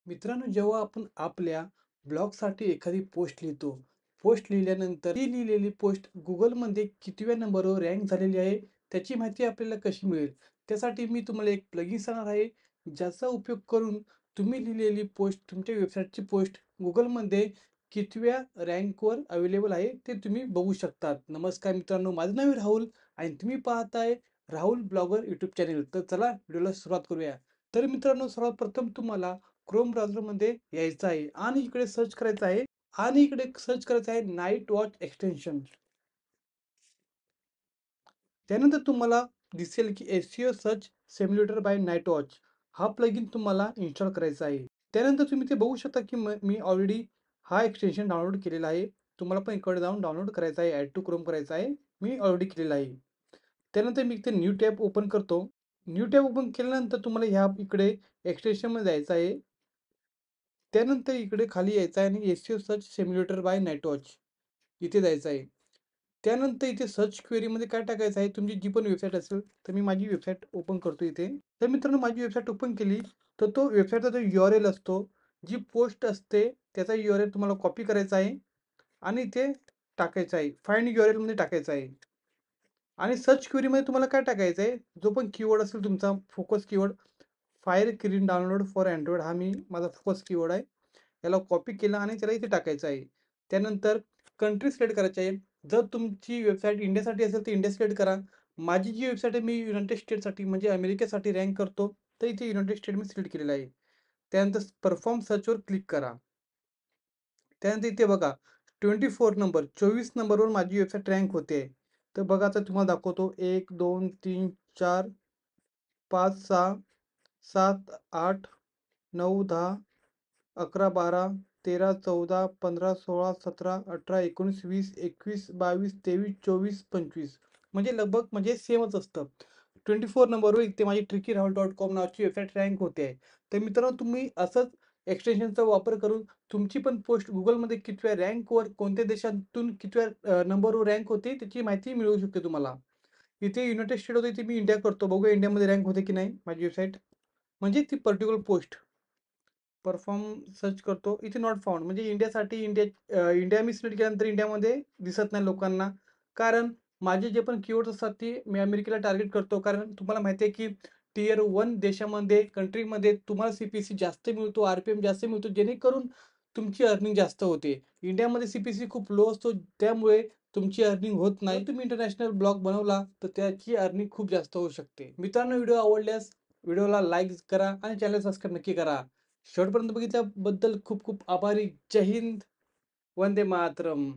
मित्रांनो, जेव्हा आपण आपल्या ब्लॉगसाठी एखादी पोस्ट लिहितो, पोस्ट लिहिल्यानंतर ती लिहिलेली पोस्ट Googleमध्ये कितव्या नंबरवर रँक झालेली आहे, त्याची माहिती आपल्याला कशी मिळेल? त्यासाठी मी तुम्हाला एक प्लगइन सांगणार आहे, ज्याचा उपयोग करून तुम्ही लिहिलेली पोस्ट, तुमच्या वेबसाईटची पोस्ट Googleमध्ये कितव्या रँकवर अवेलेबल आहे, ते तुम्ही बघू शकतात. नमस्कार मित्रांनो, माझं नाव आहे राहुल आणि तुम्ही पाहताय राहुल ब्लॉगर यूट्यूब चॅनल. तर चला व्हिडिओला सुरुवात करूया. तर मित्रांनो, सर्वात प्रथम तुम्हाला क्रोम ब्राउझरमध्ये यायचं आहे आणि इकडे सर्च करायचं आहे नाईट वॉच एक्सटेन्शन. त्यानंतर तुम्हाला दिसेल की SEO search simulator by Night Watch हा प्लगइन तुम्हाला इन्स्टॉल करायचा आहे. त्यानंतर तुम्ही ते बघू शकता की मी ऑलरेडी हा एक्सटेन्शन डाउनलोड केलेला आहे. तुम्हाला पण इकडे जाऊन डाउनलोड करायचा आहे, ॲड टू क्रोम करायचा आहे. मी ऑलरेडी केलेला आहे. त्यानंतर मी ते न्यू टॅब ओपन करतो. न्यू टॅब ओपन केल्यानंतर तुम्हाला ह्या इकडे एक्सटेन्शनमध्ये जायचं आहे. त्यानंतर इकडे खाली यायचं आहे आणि SEO सर्च सिम्युलेटर बाय नाईटवॉच इथे जायचं आहे. त्यानंतर इथे सर्च क्वेरीमध्ये काय टाकायचं आहे, तुमची जी पण वेबसाईट असेल, तर मी माझी वेबसाईट ओपन करतो इथे. तर मित्रांनो, माझी वेबसाईट ओपन केली, तर तो वेबसाईटचा जो URL असतो, जी पोस्ट असते, त्याचा URL तुम्हाला कॉपी करायचा आहे आणि इथे टाकायचा आहे. फाइंड URLमध्ये टाकायचा आहे. आणि सर्च क्वेरीमध्ये तुम्हाला काय टाकायचं आहे, जो पण कीवर्ड असेल तुमचा focus keyword, fire screen download for Android हा माझा फोकस कीवर्ड आहे. याला कॉपी केला आणि त्याला इथे टाकायचं आहे. त्यानंतर कंट्री सिलेक्ट करायची आहे. जर तुमची वेबसाईट इंडियासाठी असेल तर इंडिया सिलेक्ट करा. माझी जी वेबसाईट आहे, मी युनायटेड स्टेटसाठी म्हणजे अमेरिकेसाठी रँक करतो, तर इथे युनायटेड स्टेट मी सिलेक्ट केलेलं आहे. त्यानंतर परफॉर्म सर्चवर क्लिक करा. त्यानंतर इथे बघा 24 नंबर 24 नंबरवर माझी वेबसाईट रँक होते. तर बघा, आता तुम्हाला दाखवतो 1, 2, 3, 4, 5, 6, 7, 8, 9, 10, 11, 12, 13, 14, 15, 16, 17, 18, 19, 20, 21, 22, 23, 24, 25 म्हणजे लगभग म्हणजे सेमच असतं. 24 नंबरवर इथे माझी tricky rahul.com नावाची वेबसाईट रँक होते आहे. तर मित्रांनो, तुम्ही असंच एक्सटेन्शनचा वापर करून तुमची पण पोस्ट Googleमध्ये कितव्या रँकवर, कोणत्या देशातून कितव्या नंबरवर रँक होते, त्याची माहिती मिळू शकते तुम्हाला. इथे युनायटेड स्टेट होते, इथे मी इंडिया करतो. बघूया इंडियामध्ये रँक होते की नाही माझी वेबसाईट. म्हणजे ती पर्टिक्युलर पोस्ट परफॉर्म सर्च करतो. इथे नॉट फाउंड म्हणजे इंडियासाठी इंडिया मी सिलेक्ट केल्यानंतर इंडियामध्ये दिसत नाही लोकांना. कारण माझे जे पण कीवर्ड्स असतात ते मी अमेरिकेला टार्गेट करतो. कारण तुम्हाला माहिती आहे की टियर 1 देशामध्ये, कंट्रीमध्ये तुम्हाला CPC जास्त मिळतो, RPM जास्त मिळतो, जेणेकरून तुमची अर्निंग जास्त होते. इंडियामध्ये CPC खूप लो असतो, त्यामुळे तुमची अर्निंग होत नाही. जर तुम्ही इंटरनॅशनल ब्लॉग बनवला तर त्याची अर्निंग खूप जास्त होऊ शकते. मित्रांनो, व्हिडिओ आवडल्यास व्हिडिओला लाईक करा आणि चॅनल सबस्क्राईब नक्की करा. शेवटपर्यंत बघितल्याबद्दल खूप खूप आभारी. जय हिंद. वंदे मातरम.